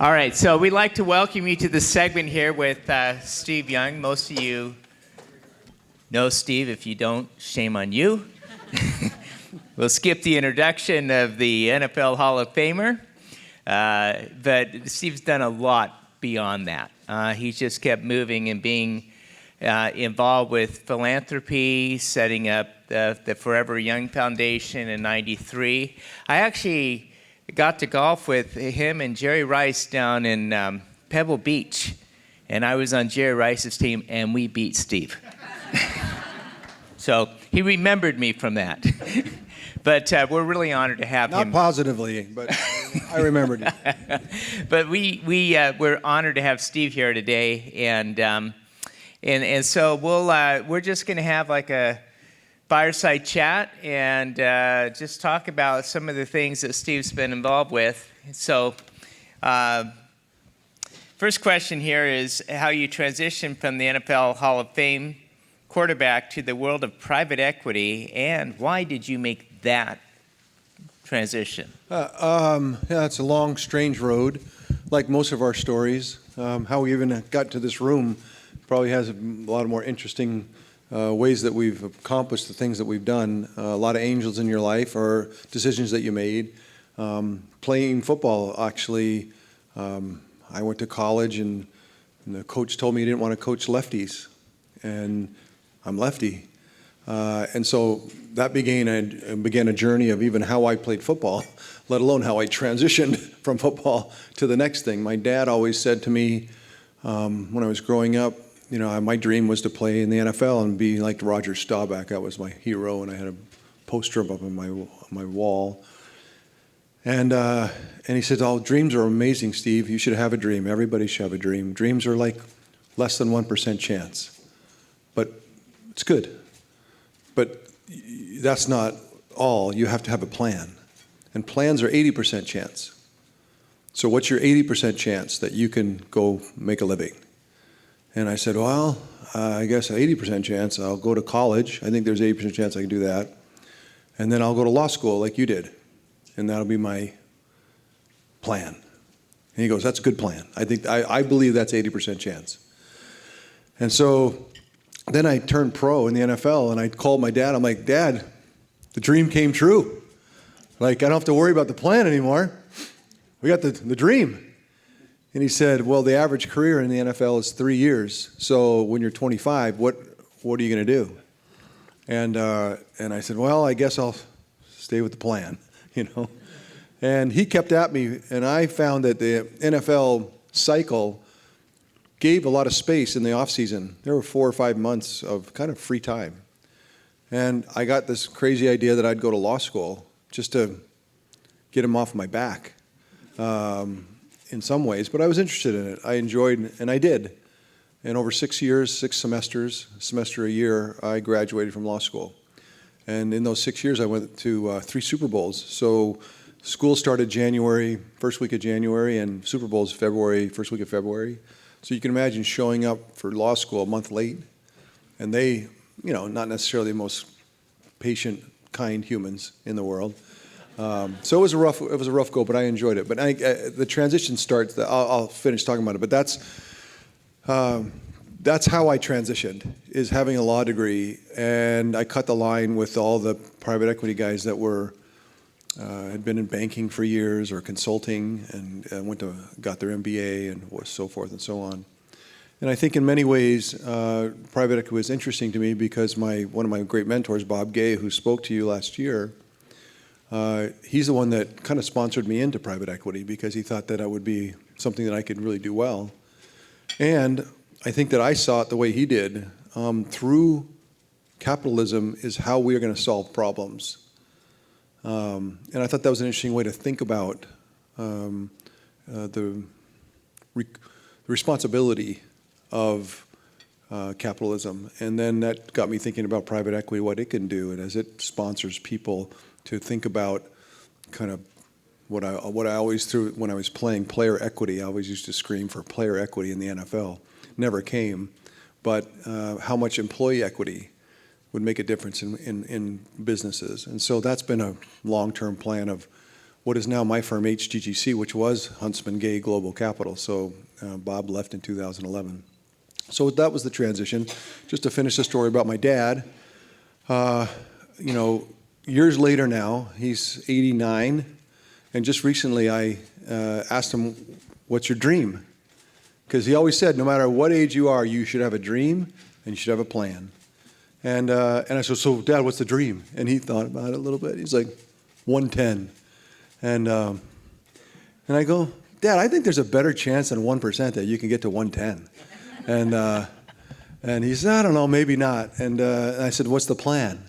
All right, so we'd like to welcome you to this segment here with Steve Young. Most of you know Steve. If you don't, shame on you. We'll skip the introduction of the NFL Hall of Famer, but Steve's done a lot beyond that. He's just kept moving and being involved with philanthropy, setting up the Forever Young Foundation in '93. I actually got to golf with him and Jerry Rice down in Pebble Beach, and I was on Jerry Rice's team, and we beat Steve. So he remembered me from that. But we're really honored to have him. Not positively, but I remembered you. But we're honored to have Steve here today, and so we're just going to have like a fireside chat and just talk about some of the things that Steve's been involved with. So first question here is how you transitioned from the NFL Hall of Fame quarterback to the world of private equity, and why did you make that transition? Yeah, it's a long, strange road, like most of our stories. How we even got to this room probably has a lot of more interesting ways that we've accomplished the things that we've done. A lot of angels in your life or decisions that you made. Playing football, actually, I went to college and the coach told me he didn't want to coach lefties. And I'm lefty. And so that began a journey of even how I played football, let alone how I transitioned from football to the next thing. My dad always said to me when I was growing up, you know, my dream was to play in the NFL and be like Roger Staubach. That was my hero, and I had a poster up on my wall. And he said, "Oh, dreams are amazing, Steve. You should have a dream. Everybody should have a dream. Dreams are like less than 1% chance, but it's good. But that's not all. You have to have a plan, and plans are 80% chance. So what's your 80% chance that you can go make a living?" And I said, well, I guess 80% chance I'll go to college. I think there's 80% chance I can do that. And then I'll go to law school like you did. And that'll be my plan. And he goes, that's a good plan. I believe that's 80% chance. And so then I turned pro in the NFL, and I called my dad. I'm like, Dad, the dream came true. Like, I don't have to worry about the plan anymore. We got the dream. And he said, well, the average career in the NFL is 3 years. So when you're 25, what are you going to do? And I said, well, I guess I'll stay with the plan, you know. And he kept at me, and I found that the NFL cycle gave a lot of space in the off season. There were 4 or 5 months of kind of free time. And I got this crazy idea that I'd go to law school just to get him off my back. In some ways, but I was interested in it. I enjoyed, and I did. And over 6 years, 6 semesters, a semester a year, I graduated from law school. And in those 6 years, I went to 3 Super Bowls. So school started January, first week of January, and Super Bowl's February, first week of February. So you can imagine showing up for law school a month late. And they, you know, not necessarily the most patient, kind humans in the world. So it was a rough go, but I enjoyed it. But the transition starts. I'll finish talking about it. But that's how I transitioned, is having a law degree, and I cut the line with all the private equity guys that had been in banking for years or consulting, and got their MBA and so forth and so on. And I think in many ways, private equity was interesting to me because one of my great mentors, Bob Gay, who spoke to you last year. He's the one that kind of sponsored me into private equity because he thought that I would be something that I could really do well. And I think that I saw it the way he did. Through capitalism is how we are going to solve problems. And I thought that was an interesting way to think about the responsibility of capitalism. And then that got me thinking about private equity, what it can do, and as it sponsors people to think about kind of what I always threw when I was playing player equity. I always used to scream for player equity in the NFL. Never came, but how much employee equity would make a difference in businesses. And so that's been a long-term plan of what is now my firm, HGGC, which was Huntsman Gay Global Capital. So Bob left in 2011. So that was the transition. Just to finish the story about my dad, years later now, he's 89, and just recently I asked him, what's your dream? Because he always said, no matter what age you are, you should have a dream and you should have a plan. And I said, so Dad, what's the dream? And he thought about it a little bit. He's like, 110. And I go, Dad, I think there's a better chance than 1% that you can get to 110. And he said, I don't know, maybe not. And I said, what's the plan?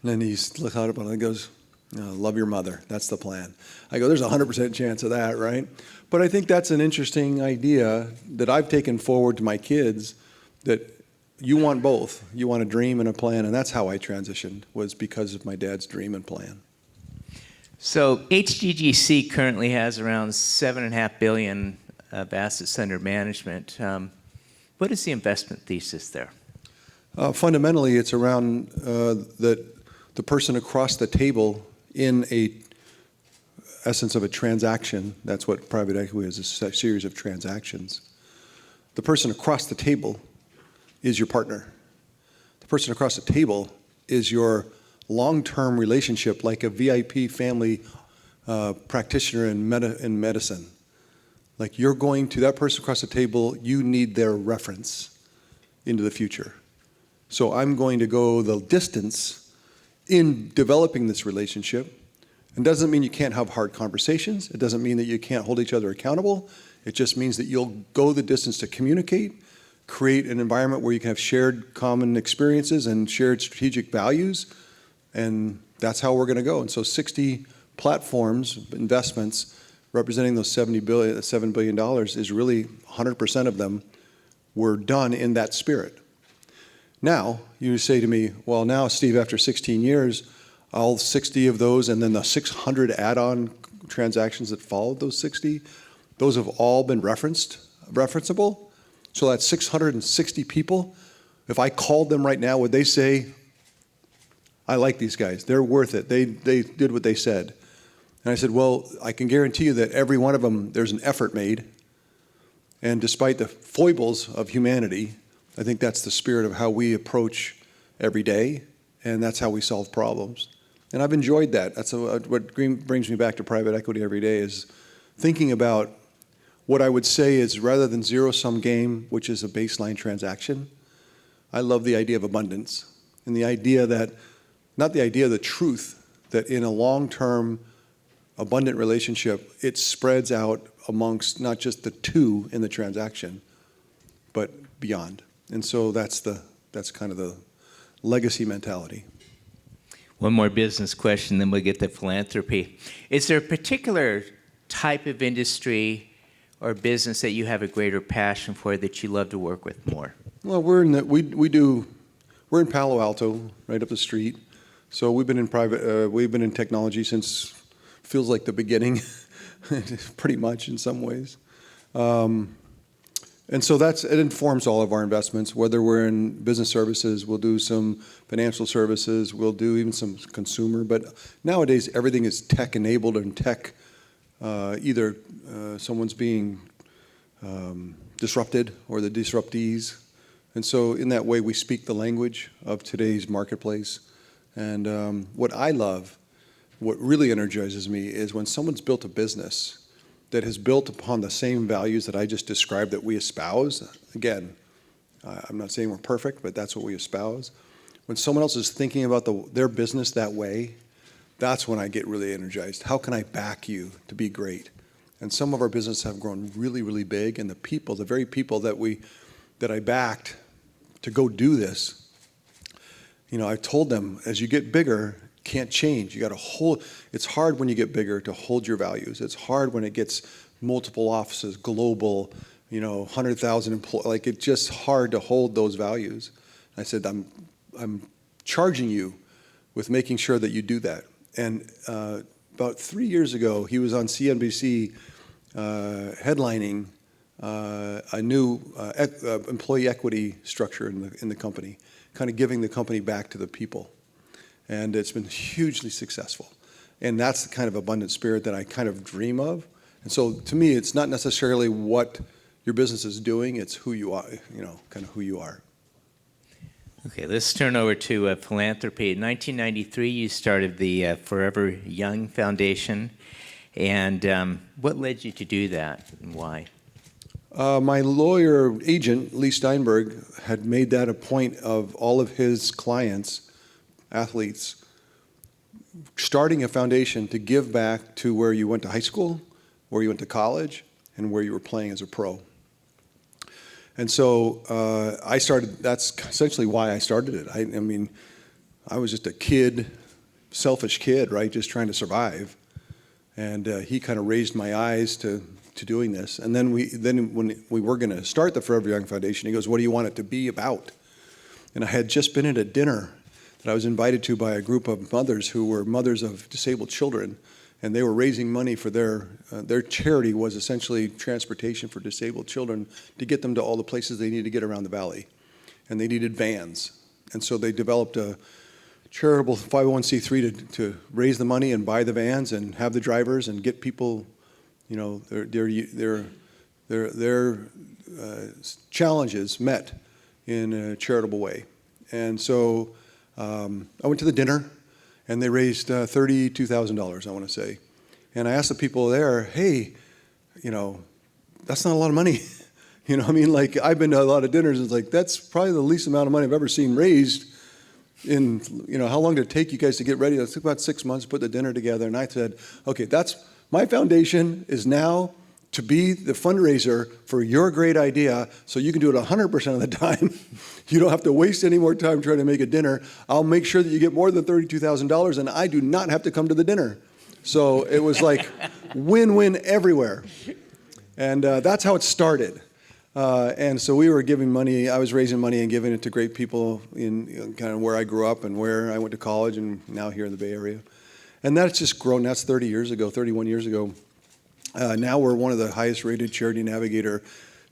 And then he looked out at it and goes, love your mother. That's the plan. I go, there's a 100% chance of that, right? But I think that's an interesting idea that I've taken forward to my kids, that you want both. You want a dream and a plan, and that's how I transitioned, was because of my dad's dream and plan. So HGGC currently has around $7.5 billion of assets under management. What is the investment thesis there? Fundamentally, it's around that the person across the table in a essence of a transaction. That's what private equity is, a series of transactions. The person across the table is your partner. The person across the table is your long-term relationship, like a VIP family practitioner in medicine. Like, you're going to that person across the table, you need their reference into the future. So I'm going to go the distance in developing this relationship. It doesn't mean you can't have hard conversations. It doesn't mean that you can't hold each other accountable. It just means that you'll go the distance to communicate, create an environment where you can have shared common experiences and shared strategic values, and that's how we're going to go. And so 60 platforms, investments, representing those $7 billion is really 100% of them were done in that spirit. Now, you say to me, well, now, Steve, after 16 years, all 60 of those and then the 600 add-on transactions that followed those 60, those have all been referenceable. So that's 660 people. If I called them right now, would they say, I like these guys, they're worth it, they did what they said? And I said, well, I can guarantee you that every one of them, there's an effort made. And despite the foibles of humanity, I think that's the spirit of how we approach every day, and that's how we solve problems. And I've enjoyed that. That's what brings me back to private equity every day, is thinking about what I would say is, rather than zero-sum game, which is a baseline transaction, I love the idea of abundance, and the idea that, not the idea, the truth, that in a long-term abundant relationship, it spreads out amongst not just the two in the transaction, but beyond. And so that's kind of the legacy mentality. One more business question, then we'll get to philanthropy. Is there a particular type of industry or business that you have a greater passion for, that you love to work with more? Well, we're in Palo Alto, right up the street. So we've been in technology since, feels like the beginning, pretty much in some ways. And so it informs all of our investments, whether we're in business services, we'll do some financial services, we'll do even some consumer. But nowadays, everything is tech-enabled and tech, either someone's being disrupted or the disruptees. And so in that way, we speak the language of today's marketplace. And what I love, what really energizes me, is when someone's built a business that has built upon the same values that I just described that we espouse. Again, I'm not saying we're perfect, but that's what we espouse. When someone else is thinking about their business that way, that's when I get really energized. How can I back you to be great? And some of our businesses have grown really, really big, and the very people that I backed to go do this, I told them, as you get bigger, can't change. You got to hold. It's hard when you get bigger to hold your values. It's hard when it gets multiple offices, global, 100,000 employees. Like, it's just hard to hold those values. I said, I'm charging you with making sure that you do that. And about 3 years ago, he was on CNBC headlining a new employee equity structure in the company, kind of giving the company back to the people. And it's been hugely successful. And that's the kind of abundant spirit that I kind of dream of. And so to me, it's not necessarily what your business is doing, it's who you are, kind of who you are. Okay, let's turn over to philanthropy. In 1993, you started the Forever Young Foundation. And what led you to do that and why? My lawyer agent, Lee Steinberg, had made that a point of all of his clients, athletes, starting a foundation to give back to where you went to high school, where you went to college, and where you were playing as a pro. And so that's essentially why I started it. I mean, I was just a kid, selfish kid, right, just trying to survive. And he kind of raised my eyes to doing this. And then when we were going to start the Forever Young Foundation, he goes, "What do you want it to be about?" And I had just been at a dinner that I was invited to by a group of mothers who were mothers of disabled children, and they were raising money for their charity was essentially transportation for disabled children to get them to all the places they needed to get around the valley. And they needed vans. And so they developed a charitable 501c3 to raise the money and buy the vans and have the drivers and get people, their challenges met in a charitable way. And so I went to the dinner, and they raised $32,000, I want to say. And I asked the people there, hey, that's not a lot of money. Like I've been to a lot of dinners, it's like, that's probably the least amount of money I've ever seen raised in, how long did it take you guys to get ready? It took about 6 months to put the dinner together. And I said, okay, my foundation is now to be the fundraiser for your great idea, so you can do it 100% of the time. You don't have to waste any more time trying to make a dinner. I'll make sure that you get more than $32,000, and I do not have to come to the dinner. So it was like win-win everywhere. And that's how it started. And so we were giving money. I was raising money and giving it to great people in kind of where I grew up and where I went to college and now here in the Bay Area. And that's just grown. That's 31 years ago. Now we're one of the highest rated Charity Navigator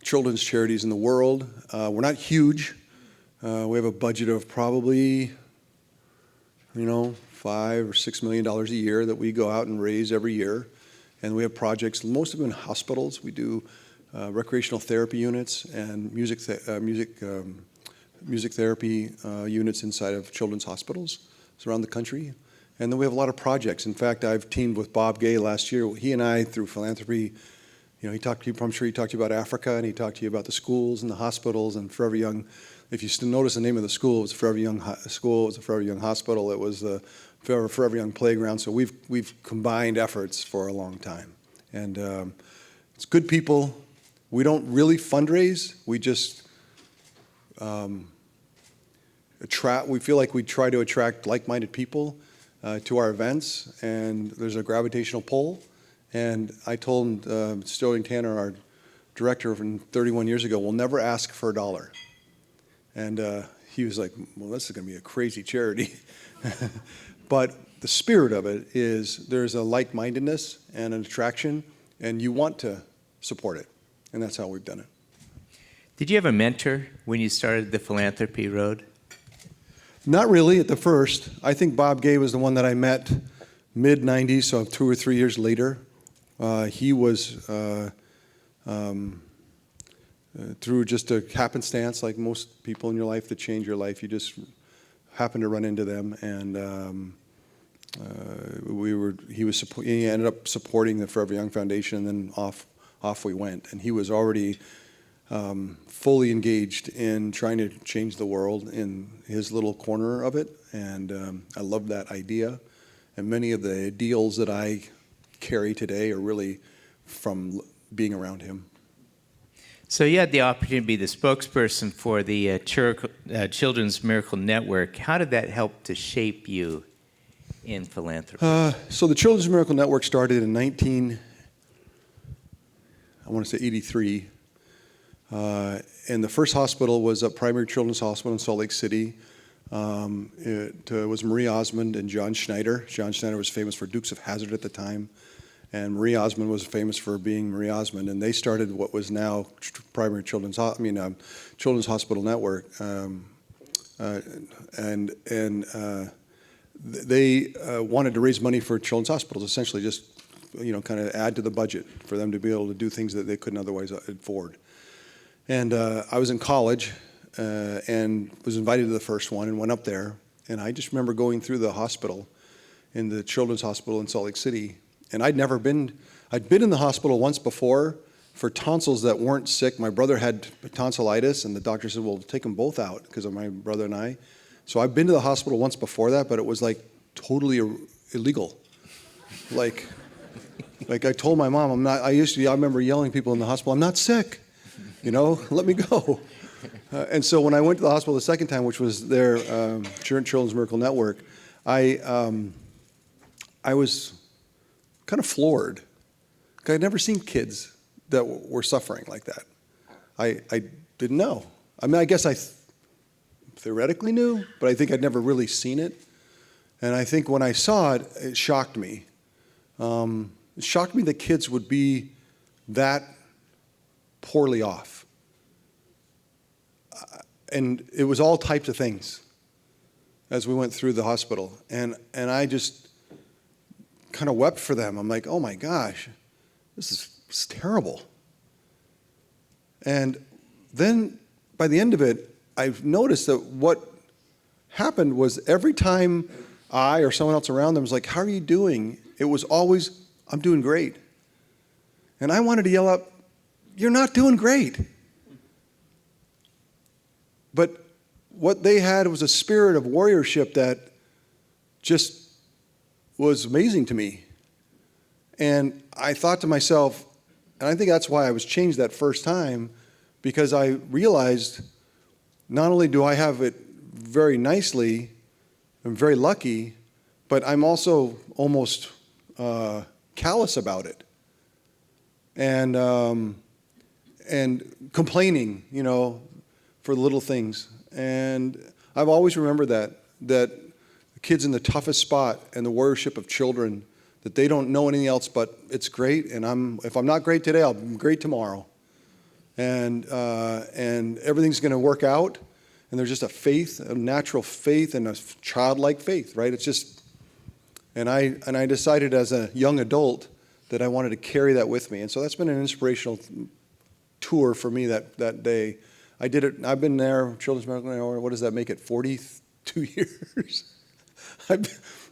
children's charities in the world. We're not huge. We have a budget of probably, $5 or $6 million a year that we go out and raise every year. And we have projects, most of them in hospitals. We do recreational therapy units and music therapy units inside of children's hospitals around the country. And then we have a lot of projects. In fact, I've teamed with Bob Gay last year. He and I, through philanthropy, he talked to you, I'm sure he talked to you about Africa, and he talked to you about the schools and the hospitals and Forever Young. If you still notice the name of the school, it was Forever Young School, it was the Forever Young Hospital, it was the Forever Young Playground. So we've combined efforts for a long time. And it's good people. We don't really fundraise. We just we feel like we try to attract like-minded people to our events, and there's a gravitational pull. And I told Sterling Tanner, our director from 31 years ago, we'll never ask for $1. And he was like, well, this is going to be a crazy charity. But the spirit of it is there's a like-mindedness and an attraction, and you want to support it. And that's how we've done it. Did you have a mentor when you started the philanthropy road? Not really at the first. I think Bob Gay was the one that I met mid-'90s, so 2 or 3 years later. He was, through just a happenstance, like most people in your life that change your life, you just happen to run into them. And he ended up supporting the Forever Young Foundation, and then off we went. And he was already fully engaged in trying to change the world in his little corner of it, and I love that idea. And many of the ideals that I carry today are really from being around him. So you had the opportunity to be the spokesperson for the Children's Miracle Network. How did that help to shape you in philanthropy? So the Children's Miracle Network started in 83. And the first hospital was a Primary Children's Hospital in Salt Lake City. It was Marie Osmond and John Schneider. John Schneider was famous for Dukes of Hazzard at the time, and Marie Osmond was famous for being Marie Osmond. And they started what was now Primary Children's Hospital Network. they wanted to raise money for children's hospitals, essentially just, kind of add to the budget for them to be able to do things that they couldn't otherwise afford. And I was in college and was invited to the first one and went up there. And I just remember going through the hospital, in the Children's Hospital in Salt Lake City. And I'd been in the hospital once before for tonsils that weren't sick. My brother had tonsillitis, and the doctor said, well, take them both out because of my brother and I. So I've been to the hospital once before that, but it was like totally illegal. Like I told my mom, I remember yelling at people in the hospital, I'm not sick, let me go. And so when I went to the hospital the second time, which was their Children's Miracle Network, I was kind of floored. I'd never seen kids that were suffering like that. I didn't know. I mean, I guess I theoretically knew, but I think I'd never really seen it. And I think when I saw it, it shocked me. It shocked me that kids would be that poorly off. And it was all types of things as we went through the hospital. And I just kind of wept for them. I'm like, oh my gosh, this is terrible. And then by the end of it, I've noticed that what happened was every time I or someone else around them was like, how are you doing? It was always, I'm doing great. And I wanted to yell out, you're not doing great. But what they had was a spirit of warriorship that just was amazing to me. And I thought to myself, and I think that's why I was changed that first time, because I realized not only do I have it very nicely, I'm very lucky, but I'm also almost callous about it. And complaining, for the little things. And I've always remembered that the kids in the toughest spot and the warriorship of children, that they don't know anything else but it's great, and if I'm not great today, I'll be great tomorrow. And everything's going to work out, and there's just a faith, a natural faith, and a childlike faith, right? It's just, and I decided as a young adult that I wanted to carry that with me, and so that's been an inspirational tour for me that day. I did it. I've been there, Children's Miracle Network. What does that make it? 42 years.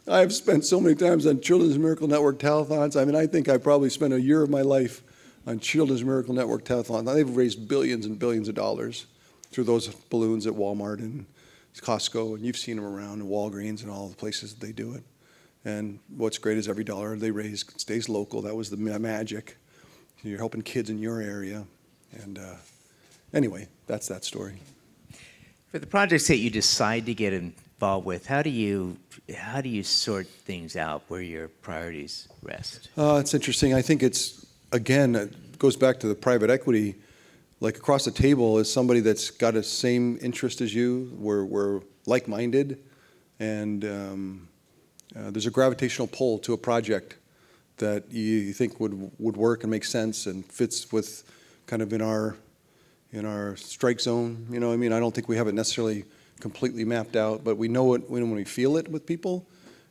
I've spent so many times on Children's Miracle Network telethons. I mean, I think I probably spent a year of my life on Children's Miracle Network telethons. They've raised billions and billions of dollars through those balloons at Walmart and Costco, and you've seen them around, and Walgreens and all the places that they do it. And what's great is every dollar they raise stays local. That was the magic. You're helping kids in your area. And anyway, that's that story. For the projects that you decide to get involved with, how do you sort things out where your priorities rest? It's interesting. I think it goes back to the private equity. Like across the table is somebody that's got the same interest as you. We're like-minded, and there's a gravitational pull to a project that you think would work and make sense and fits with kind of in our strike zone. You know what I mean? I don't think we have it necessarily completely mapped out, but we know it when we feel it with people.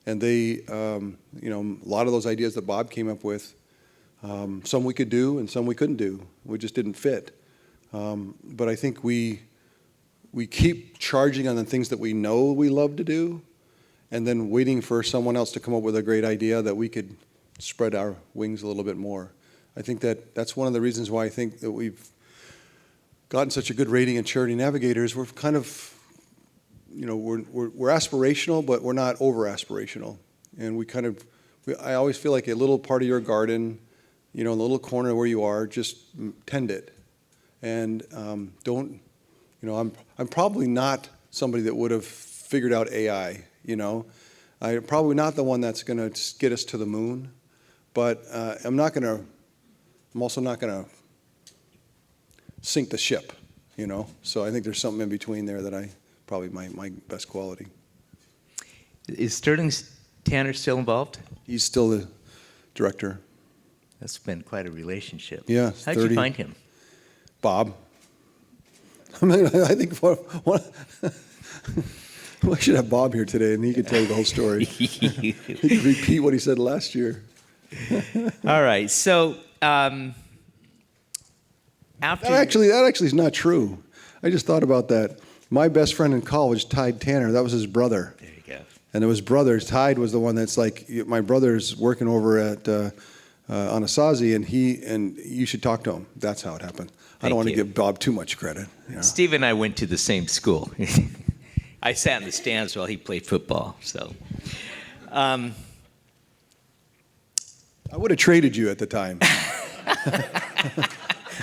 And they, a lot of those ideas that Bob came up with, some we could do and some we couldn't do. We just didn't fit. But I think we keep charging on the things that we know we love to do, and then waiting for someone else to come up with a great idea that we could spread our wings a little bit more. I think that's one of the reasons why I think that we've gotten such a good rating in Charity Navigators. We're kind of, we're aspirational, but we're not over aspirational. And I always feel like a little part of your garden, in the little corner where you are, just tend it. And I'm probably not somebody that would have figured out AI, I'm probably not the one that's going to get us to the moon, but I'm also not going to sink the ship, So I think there's something in between there that probably my best quality. Is Sterling Tanner still involved? He's still the director. That's been quite a relationship. Yeah. How'd you find him? Bob. I mean, I think Well, I should have Bob here today, and he could tell you the whole story. He could repeat what he said last year. All right. So after That actually is not true. I just thought about that. My best friend in college, Tide Tanner, that was his brother. There you go. And it was brothers. Tide was the one that's like, my brother's working over at Anasazi, and you should talk to him. That's how it happened. I don't want to give Bob too much credit. You know? Steve and I went to the same school. I sat in the stands while he played football. So, I would have traded you at the time.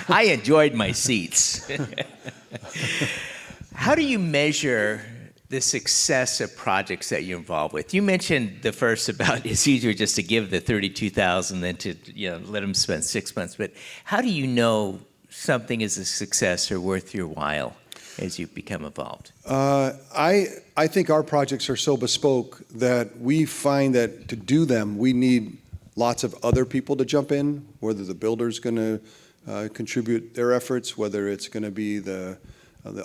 I enjoyed my seats. How do you measure the success of projects that you're involved with? You mentioned the first about it's easier just to give the $32,000 than to let them spend 6 months. But how do you know something is a success or worth your while as you become involved? I think our projects are so bespoke that we find that to do them, we need lots of other people to jump in, whether the builder's going to contribute their efforts, whether it's going to be the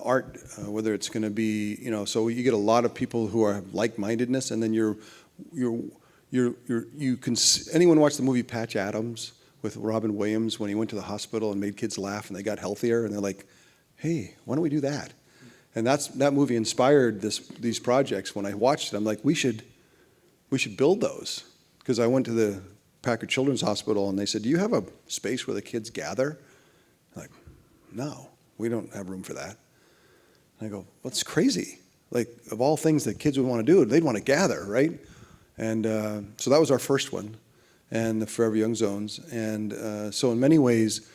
art, whether it's going to be, so you get a lot of people who are like-mindedness, and then anyone watch the movie Patch Adams with Robin Williams when he went to the hospital and made kids laugh and they got healthier, and they're like, hey, why don't we do that? And that movie inspired these projects. When I watched it, I'm like, we should build those. Because I went to the Packard Children's Hospital and they said, do you have a space where the kids gather? I'm like, no, we don't have room for that. And I go, well, it's crazy. Like, of all things that kids would want to do, they'd want to gather, right? And so that was our first one, and the Forever Young Zones. And so in many ways,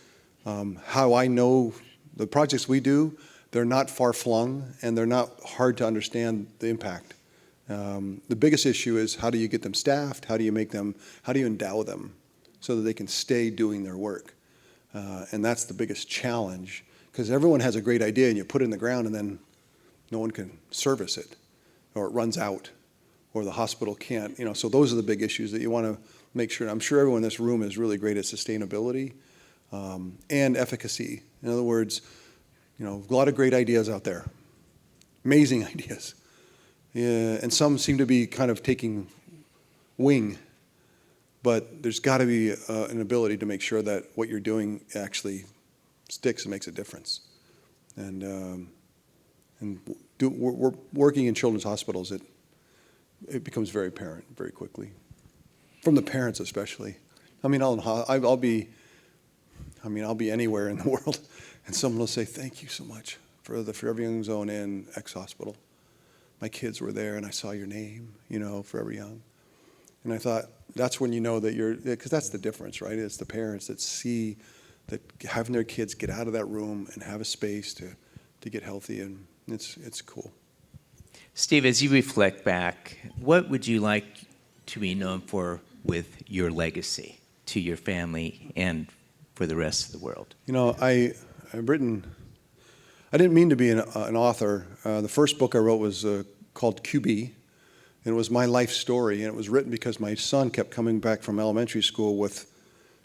how I know the projects we do, they're not far-flung, and they're not hard to understand the impact. The biggest issue is how do you get them staffed? How do you endow them so that they can stay doing their work? And that's the biggest challenge, because everyone has a great idea and you put it in the ground and then no one can service it, or it runs out, or the hospital can't. So those are the big issues that you want to make sure. I'm sure everyone in this room is really great at sustainability and efficacy. In other words, a lot of great ideas out there, amazing ideas. Yeah, and some seem to be kind of taking wing, but there's got to be an ability to make sure that what you're doing actually sticks and makes a difference. And we're working in children's hospitals. It becomes very apparent very quickly, from the parents especially. I mean, I'll be anywhere in the world, and someone will say, "Thank you so much for the Forever Young Zone in X hospital. My kids were there, and I saw your name, Forever Young." And I thought, that's when you know that because that's the difference, right? It's the parents that see that having their kids get out of that room and have a space to get healthy, and it's cool. Steve, as you reflect back, what would you like to be known for with your legacy to your family and for the rest of the world? I've written. I didn't mean to be an author. The first book I wrote was called QB, and it was my life story, and it was written because my son kept coming back from elementary school with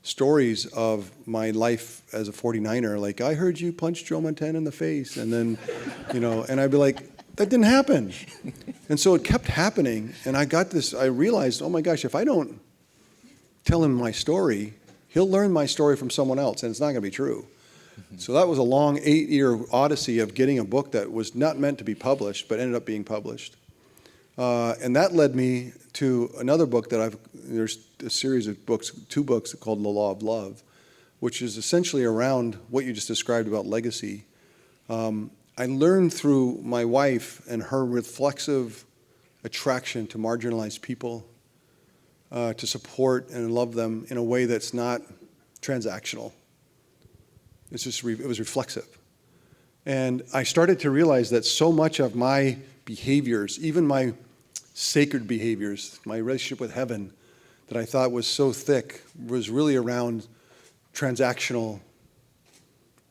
stories of my life as a 49er, like, I heard you punch Joe Montana in the face, and then, and I'd be like, that didn't happen. And so it kept happening, and I realized, oh my gosh, if I don't tell him my story, he'll learn my story from someone else, and it's not going to be true. So that was a long 8-year odyssey of getting a book that was not meant to be published, but ended up being published. And that led me to another book there's a series of books, 2 books called The Law of Love, which is essentially around what you just described about legacy. I learned through my wife and her reflexive attraction to marginalized people, to support and love them in a way that's not transactional. It was reflexive. And I started to realize that so much of my behaviors, even my sacred behaviors, my relationship with heaven, that I thought was so thick, was really around transactional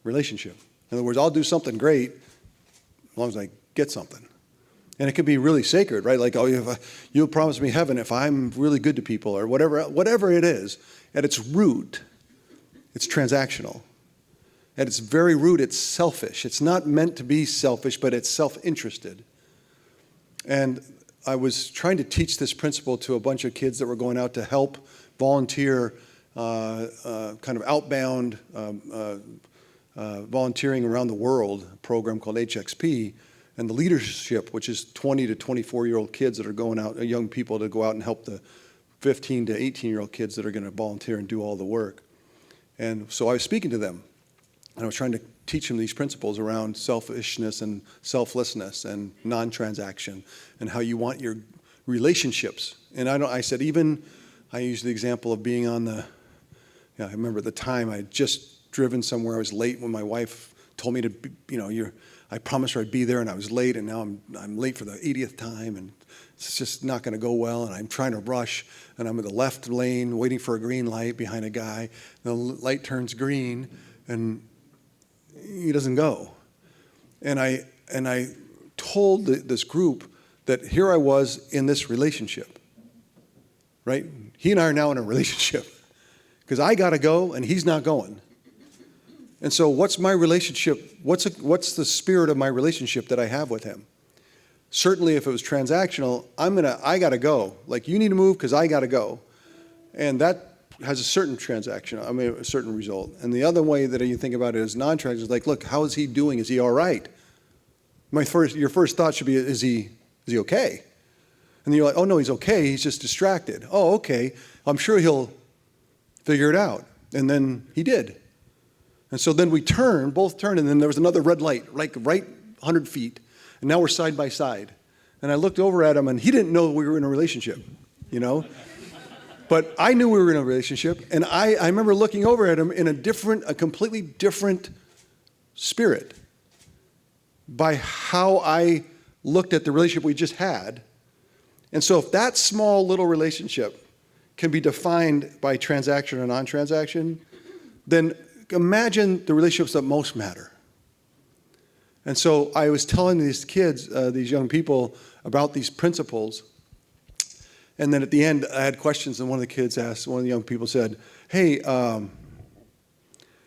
relationship. In other words, I'll do something great as long as I get something. And it could be really sacred, right? Like, you'll promise me heaven if I'm really good to people, or whatever it is. At its root, it's transactional. At its very root, it's selfish. It's not meant to be selfish, but it's self-interested. And I was trying to teach this principle to a bunch of kids that were going out to help volunteer, kind of outbound volunteering around the world, a program called HXP, and the leadership, which is 20 to 24-year-old kids that are going out, young people to go out and help the 15 to 18-year-old kids that are going to volunteer and do all the work. And so I was speaking to them, and I was trying to teach them these principles around selfishness and selflessness and non-transaction and how you want your relationships. And I said, I used the example of being on I remember at the time I had just driven somewhere. I was late when my wife told me to, I promised her I'd be there, and I was late, and now I'm late for the 80th time, and it's just not going to go well, and I'm trying to rush, and I'm in the left lane waiting for a green light behind a guy. The light turns green, and he doesn't go. And I told this group that here I was in this relationship, right? He and I are now in a relationship because I got to go, and he's not going. And so what's my relationship? What's the spirit of my relationship that I have with him? Certainly if it was transactional, I got to go. Like, you need to move because I got to go. And that has a certain a certain result. And the other way that you think about it is non-transactional, is like, look, how is he doing? Is he all right? Your first thought should be, is he okay? And then you're like, oh no, he's okay, he's just distracted. Oh, okay, I'm sure he'll figure it out. And then he did. And so then we both turned, and then there was another red light, like right 100 feet. And now we're side by side. And I looked over at him, and he didn't know we were in a relationship, But I knew we were in a relationship, and I remember looking over at him in a completely different spirit by how I looked at the relationship we just had. And so if that small little relationship can be defined by transaction or non-transaction, then imagine the relationships that most matter. And so I was telling these kids, these young people, about these principles. And then at the end, I had questions, and one of the young people said, hey,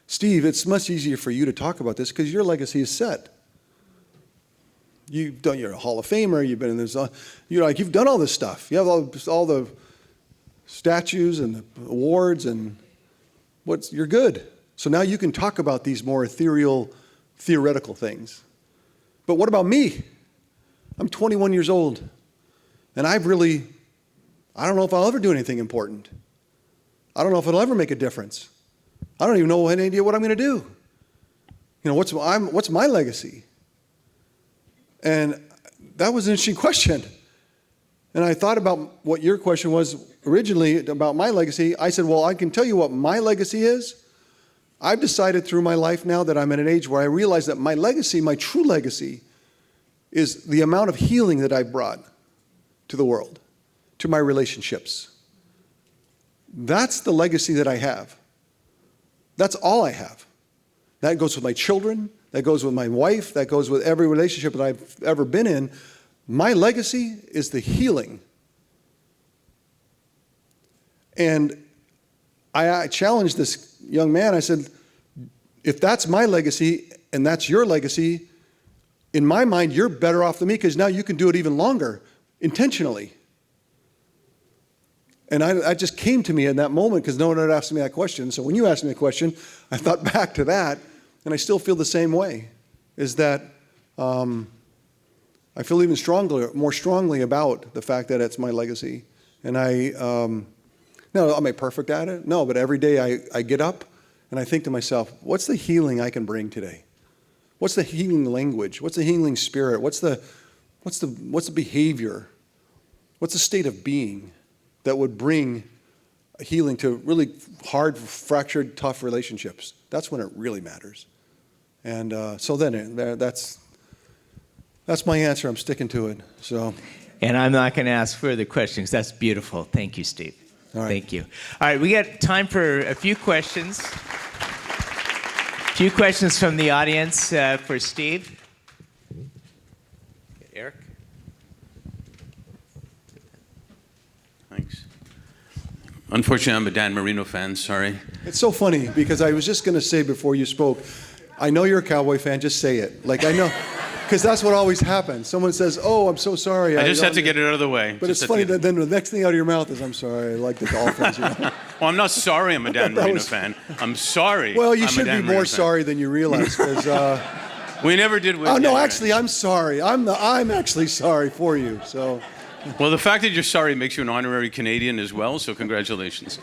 Steve, it's much easier for you to talk about this because your legacy is set. You're a Hall of Famer, you've been in this, you've done all this stuff. You have all the statues and the awards, and you're good. So now you can talk about these more ethereal, theoretical things. But what about me? I'm 21 years old, and I don't know if I'll ever do anything important. I don't know if it'll ever make a difference. I don't even know any idea what I'm going to do. What's my legacy? And that was an interesting question. And I thought about what your question was originally about my legacy. I said, well, I can tell you what my legacy is. I've decided through my life now that I'm at an age where I realize that my legacy, my true legacy, is the amount of healing that I've brought to the world, to my relationships. That's the legacy that I have. That's all I have. That goes with my children, that goes with my wife, that goes with every relationship that I've ever been in. My legacy is the healing. And I challenged this young man. I said, if that's my legacy and that's your legacy, in my mind, you're better off than me because now you can do it even longer, intentionally. And I just came to me in that moment because no one had asked me that question. So when you asked me the question, I thought back to that, and I still feel the same way, is that I feel even more strongly about the fact that it's my legacy. And no, am I perfect at it? No, but every day I get up and I think to myself, what's the healing I can bring today? What's the healing language? What's the healing spirit? What's the behavior? What's the state of being that would bring healing to really hard, fractured, tough relationships? That's when it really matters. And so then that's my answer. I'm sticking to it. So. And I'm not going to ask further questions. That's beautiful. Thank you, Steve. All right. Thank you. All right, we got time for a few questions. A few questions from the audience for Steve. Eric? Thanks. Unfortunately, I'm a Dan Marino fan, sorry. It's so funny because I was just going to say before you spoke, I know you're a Cowboy fan, just say it. Like, I know. because that's what always happens. Someone says, "Oh, I'm so sorry." I just had to get it out of the way. But Just it's had to funny get it- that then the next thing out of your mouth is, "I'm sorry, I like the Dolphins." You know? Well, I'm not sorry I'm a Dan That Marino was- fan. I'm sorry. Well, you I'm a should Dan be Marino more fan. sorry than you realize. Because We never did win. oh no, yet, right? actually, I'm sorry. I'm actually sorry for you. So Well, the fact that you're sorry makes you an honorary Canadian as well, so congratulations.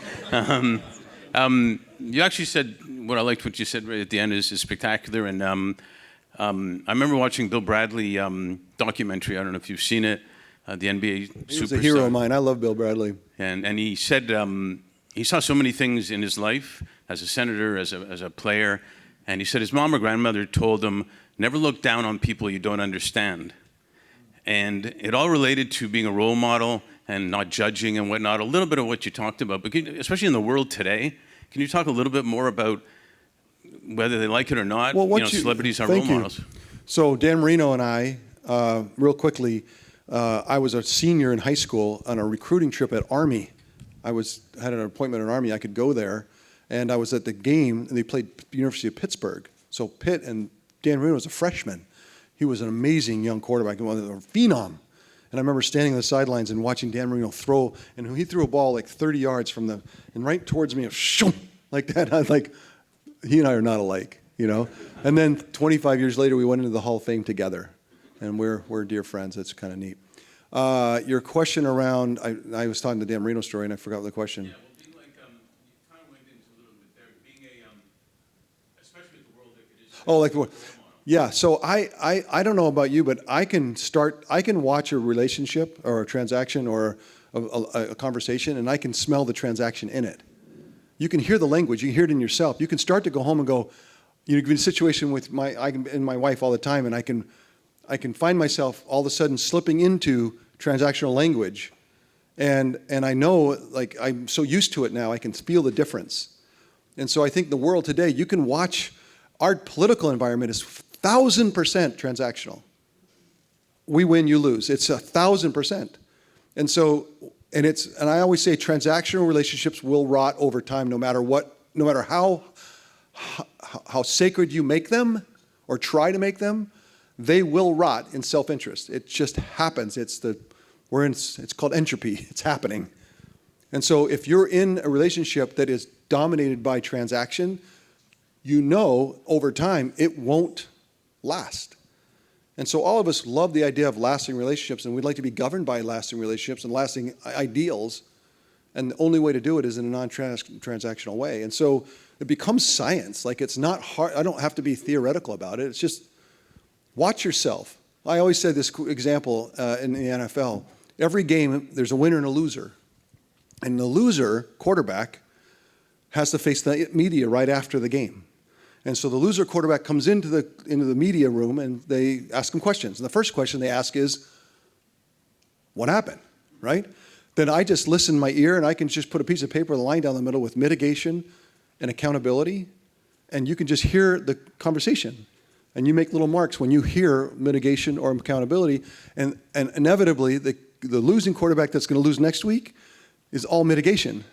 You actually said, what I liked what you said right at the end is spectacular, and I remember watching Bill Bradley documentary, I don't know if you've seen it, the NBA superstar. he was a hero of mine. I love Bill Bradley. And he said he saw so many things in his life as a senator, as a player, and he said his mom or grandmother told him, never look down on people you don't understand. And it all related to being a role model and not judging and whatnot, a little bit of what you talked about, but especially in the world today, can you talk a little bit more about whether they like it or not? Well, what celebrities are role thank you. models. So Dan Marino and I, real quickly, I was a senior in high school on a recruiting trip at Army. Had an appointment at Army. I could go there, and I was at the game, and they played University of Pittsburgh. So Pitt and Dan Marino was a freshman. He was an amazing young quarterback, a phenom. And I remember standing on the sidelines and watching Dan Marino throw, and he threw a ball like 30 yards and right towards me, shoom, like that. I was like, he and I are not alike, you know. And then 25 years later, we went into the Hall of Fame together, and we're dear friends. It's kind of neat. Your question around, I was talking the Dan Marino story, and I forgot the question. Yeah, well, being like, you kind of went into a little bit there, being especially with the world like it is. Oh, like what? Yeah, so I don't know about you, but I can watch a relationship or a transaction or a conversation, and I can smell the transaction in it. You can hear the language, you can hear it in yourself. You can start to go home and go, you know, in a situation with my wife all the time, and I can find myself all of a sudden slipping into transactional language, and I know, like, I'm so used to it now, I can feel the difference. And so I think the world today, you can watch, our political environment is 1,000% transactional. We win, you lose. It's 1,000%. And so, and I always say transactional relationships will rot over time, no matter how sacred you make them or try to make them, they will rot in self-interest. It just happens. It's called entropy. It's happening. And so if you're in a relationship that is dominated by transaction, you know over time it won't last. And so all of us love the idea of lasting relationships, and we'd like to be governed by lasting relationships and lasting ideals, and the only way to do it is in a non-transactional way. And so it becomes science. Like, it's not hard. I don't have to be theoretical about it. It's just watch yourself. I always say this example in the NFL. Every game, there's a winner and a loser. And the loser quarterback has to face the media right after the game. And so the loser quarterback comes into the media room, and they ask him questions. And the first question they ask is, what happened, right? Then I just listen in my ear, and I can just put a piece of paper, the line down the middle with mitigation and accountability, and you can just hear the conversation. And you make little marks when you hear mitigation or accountability, and inevitably the losing quarterback that's going to lose next week is all mitigation,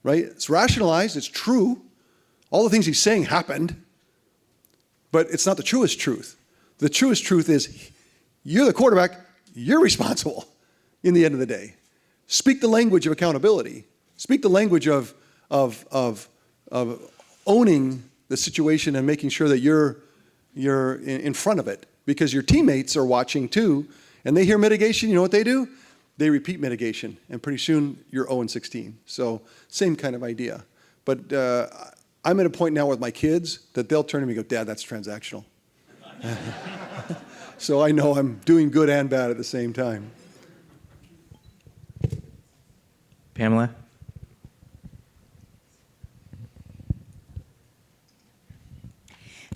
right? It's rationalized, it's true. All the things he's saying happened, but it's not the truest truth. The truest truth is you're the quarterback, you're responsible in the end of the day. Speak the language of accountability. Speak the language of owning the situation and making sure that you're in front of it, because your teammates are watching too, and they hear mitigation. You know what they do? They repeat mitigation, and pretty soon you're 0-16. So same kind of idea. But I'm at a point now with my kids that they'll turn to me and go, "Dad, that's transactional." So I know I'm doing good and bad at the same time. Pamela?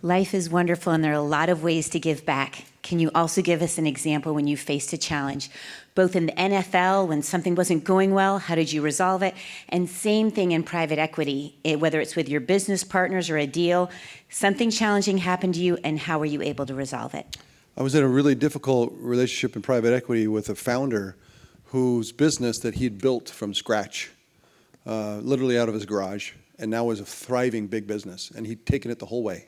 Life is wonderful, and there are a lot of ways to give back. Can you also give us an example when you faced a challenge? Both in the NFL, when something wasn't going well, how did you resolve it? And same thing in private equity, whether it's with your business partners or a deal, something challenging happened to you, and how were you able to resolve it? I was in a really difficult relationship in private equity with a founder whose business that he'd built from scratch, literally out of his garage, and now was a thriving big business, and he'd taken it the whole way,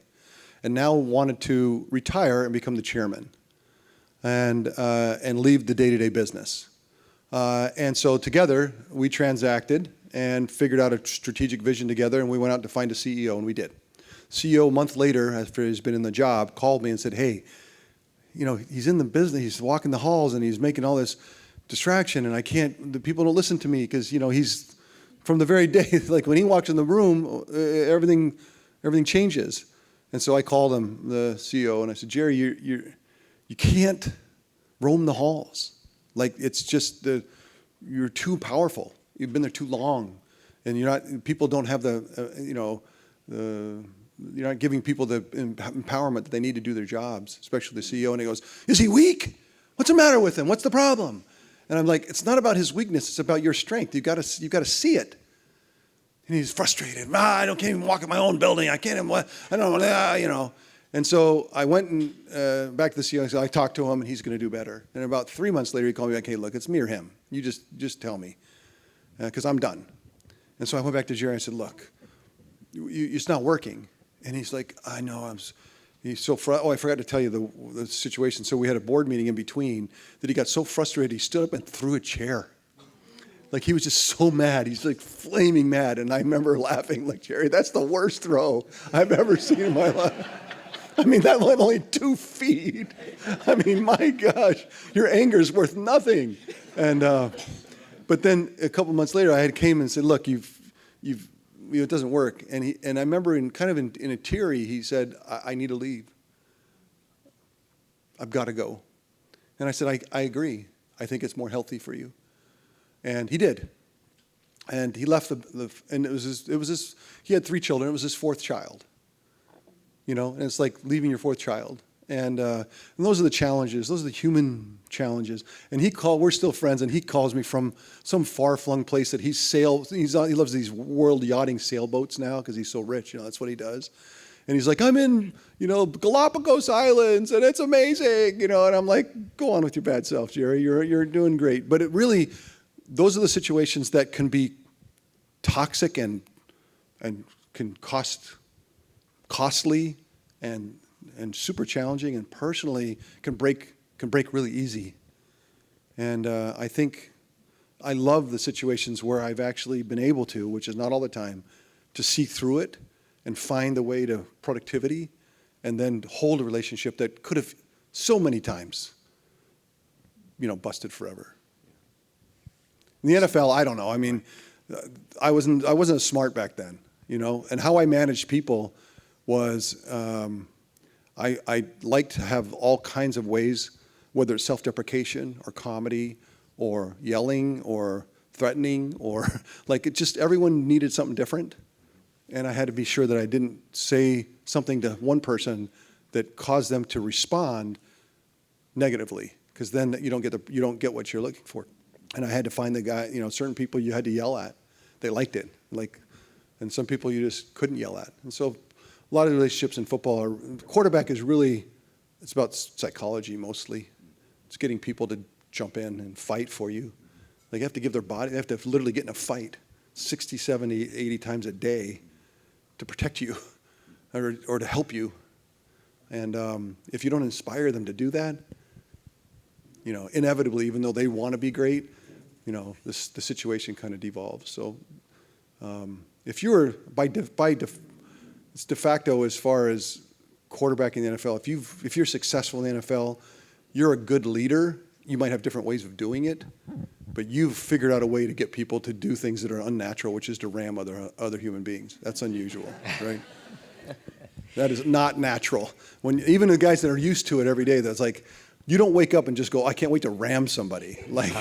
and now wanted to retire and become the chairman. and leave the day-to-day business. And so together, we transacted and figured out a strategic vision together, and we went out to find a CEO, and we did. CEO, a month later, after he's been in the job, called me and said, hey, you know, he's in the business, he's walking the halls, and he's making all this distraction, and the people don't listen to me because, you know, he's, from the very day, like when he walks in the room, everything changes. And so I called him, the CEO, and I said, Jerry, you can't roam the halls. Like, it's just, you're too powerful. You've been there too long. And people don't have you're not giving people the empowerment that they need to do their jobs, especially the CEO. And he goes, is he weak? What's the matter with him? What's the problem? And I'm like, it's not about his weakness. It's about your strength. You've got to see it. And he's frustrated. I can't even walk in my own building. I can't even, I don't know, you know. And so I went and back to the CEO and said, I talked to him and he's going to do better. And about 3 months later, he called me back, hey, look, it's me or him. You just tell me, because I'm done. And so I went back to Jerry and I said, look, it's not working. And he's like, I know, he's so I forgot to tell you the situation. So we had a board meeting in between that he got so frustrated, he stood up and threw a chair. Like, he was just so mad. He's like flaming mad. And I remember laughing, like, Jerry, that's the worst throw I've ever seen in my life. I mean, that went only 2 feet. I mean, my gosh, your anger is worth nothing. And but then a couple months later, I came and said, look, it doesn't work. And I remember in a tear, he said, I need to leave. I've got to go. And I said, I agree. I think it's more healthy for you. And he did. And he left and it was he had 3 children. It was his 4th child. You know, and it's like leaving your 4th child. And those are the challenges. Those are the human challenges. And we're still friends, and he calls me from some far-flung place that he loves these world yachting sailboats now because he's so rich. You know, that's what he does. And he's like, I'm in, you know, Galapagos Islands, and it's amazing, you know. And I'm like, go on with your bad self, Jerry. You're doing great. But those are the situations that can be toxic and can costly and super challenging, and personally can break really easy. And I think I love the situations where I've actually been able to, which is not all the time, to see through it and find the way to productivity and then hold a relationship that could have so many times, you know, busted forever. In the NFL, I don't know. I mean, I wasn't smart back then, you know, and how I managed people was I like to have all kinds of ways, whether it's self-deprecation or comedy or yelling or threatening or everyone needed something different. And I had to be sure that I didn't say something to one person that caused them to respond negatively, because then you don't get what you're looking for. And I had to find the guy, you know, certain people you had to yell at. They liked it. And some people you just couldn't yell at. And so a lot of relationships in football quarterback is really, it's about psychology mostly. It's getting people to jump in and fight for you. They have to give their body, they have to literally get in a fight 60, 70, 80 times a day to protect you or to help you. And if you don't inspire them to do that, you know, inevitably, even though they want to be great, you know, the situation kind of devolves. So if you were it's de facto as far as quarterback in the NFL. If you're successful in the NFL, you're a good leader. You might have different ways of doing it, but you've figured out a way to get people to do things that are unnatural, which is to ram other human beings. That's unusual, right? That is not natural. Even the guys that are used to it every day, that's like, you don't wake up and just go, I can't wait to ram somebody. Like,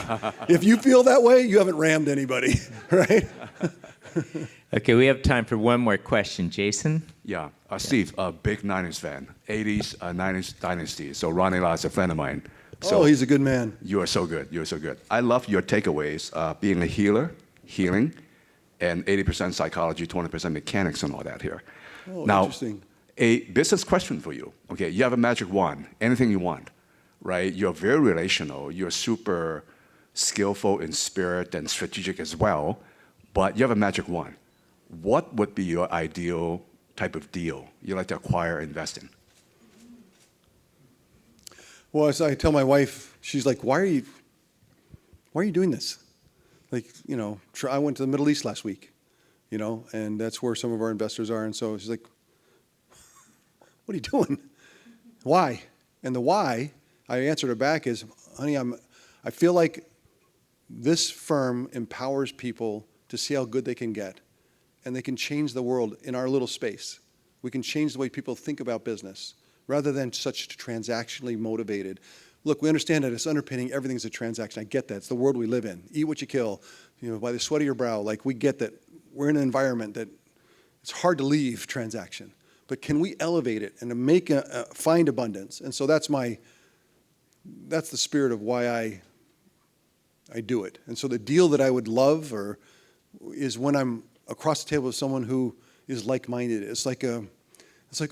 if you feel that way, you haven't rammed anybody, right? Okay, we have time for one more question. Jason? Yeah, Steve, a big Niners fan, 80s, 90s dynasty. So Ronnie Lott is a friend of mine. So he's a good man. You are so good. You're so good. I love your takeaways, being a healer, healing, and 80% psychology, 20% mechanics and all that here. Now, interesting. A business question for you. Okay, you have a magic wand, anything you want, right? You're very relational. You're super skillful in spirit and strategic as well, but you have a magic wand. What would be your ideal type of deal you like to acquire or invest in? Well, as I tell my wife, she's like, why are you doing this? Like, you know, I went to the Middle East last week, you know, and that's where some of our investors are. And so she's like, what are you doing? Why? And the why, I answered her back is, honey, I feel like this firm empowers people to see how good they can get, and they can change the world in our little space. We can change the way people think about business rather than such transactionally motivated. Look, we understand that it's underpinning everything's a transaction. I get that. It's the world we live in. Eat what you kill, you know, by the sweat of your brow. Like, we get that we're in an environment that it's hard to leave transaction. But can we elevate it and to make find abundance? And so that's the spirit of why I do it. And so the deal that I would love is when I'm across the table with someone who is like-minded. It's like,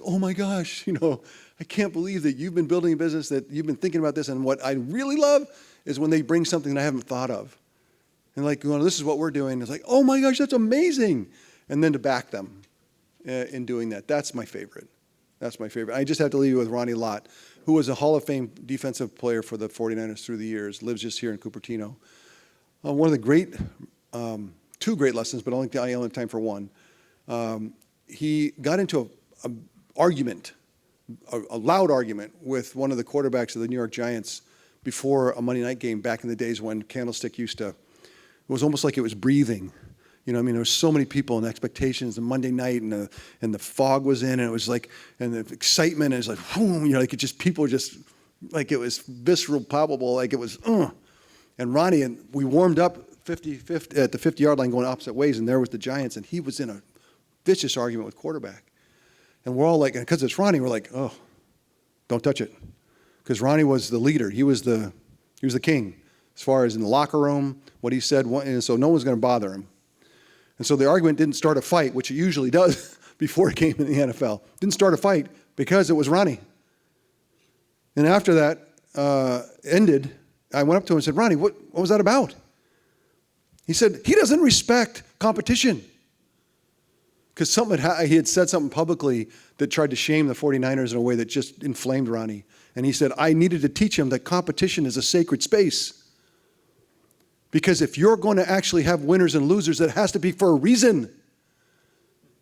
oh my gosh, you know, I can't believe that you've been building a business, that you've been thinking about this. And what I really love is when they bring something that I haven't thought of. And like, well, this is what we're doing. It's like, oh my gosh, that's amazing. And then to back them in doing that. That's my favorite. That's my favorite. I just have to leave you with Ronnie Lott, who was a Hall of Fame defensive player for the 49ers through the years, lives just here in Cupertino. One of the great, two great lessons, but I only have time for one. He got into an argument, a loud argument with one of the quarterbacks of the New York Giants before a Monday night game back in the days when Candlestick it was almost like it was breathing. You know, I mean, there were so many people and expectations and Monday night and the fog was in and it was like, and the excitement is like, boom, you know, like it just, people just, like it was visceral, palpable, like it was, And Ronnie, and we warmed up at the 50-yard line going opposite ways, and there was the Giants, and he was in a vicious argument with quarterback. And we're all like, and because it's Ronnie, we're like, oh, don't touch it. Because Ronnie was the leader. He was the king as far as in the locker room, what he said, and so no one's going to bother him. And so the argument didn't start a fight, which it usually does before it came in the NFL. Didn't start a fight because it was Ronnie. And after that ended, I went up to him and said, Ronnie, what was that about? He said, he doesn't respect competition. Because he had said something publicly that tried to shame the 49ers in a way that just inflamed Ronnie. And he said, I needed to teach him that competition is a sacred space. Because if you're going to actually have winners and losers, it has to be for a reason.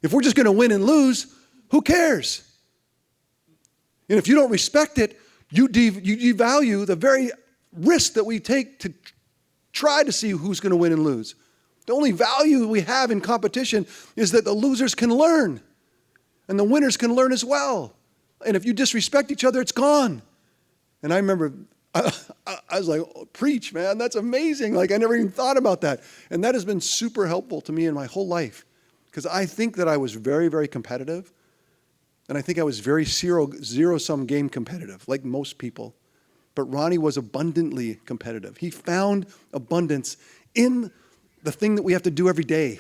If we're just going to win and lose, who cares? And if you don't respect it, you devalue the very risk that we take to try to see who's going to win and lose. The only value we have in competition is that the losers can learn and the winners can learn as well. And if you disrespect each other, it's gone. And I remember I was like, oh, preach, man, that's amazing. Like, I never even thought about that. And that has been super helpful to me in my whole life, because I think that I was very, very competitive. And I think I was very zero-sum game competitive, like most people. But Ronnie was abundantly competitive. He found abundance in the thing that we have to do every day.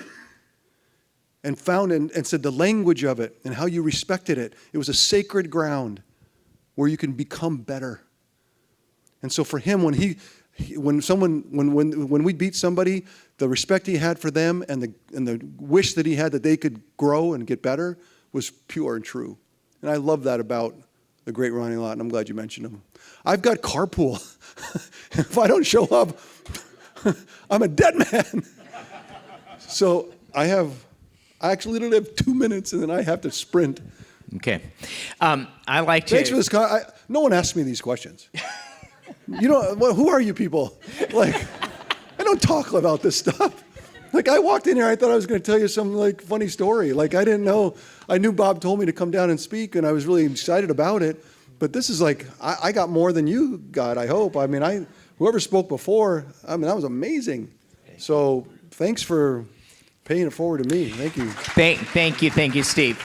And found and said the language of it and how you respected it. It was a sacred ground where you can become better. And so for him, when we beat somebody, the respect he had for them and the wish that he had that they could grow and get better was pure and true. And I love that about the great Ronnie Lott, and I'm glad you mentioned him. I've got carpool. If I don't show up, I'm a dead man. So I actually literally have 2 minutes, and then I have to sprint. Okay. I like to... Thanks for this. No one asks me these questions. You know, who are you people? Like, I don't talk about this stuff. Like, I walked in here, I thought I was going to tell you some, like, funny story. Like, I didn't know. I knew Bob told me to come down and speak, and I was really excited about it. But this is like, I got more than you got, I hope. I mean, whoever spoke before, I mean, that was amazing. So thanks for paying it forward to me. Thank you. Thank you, Steve.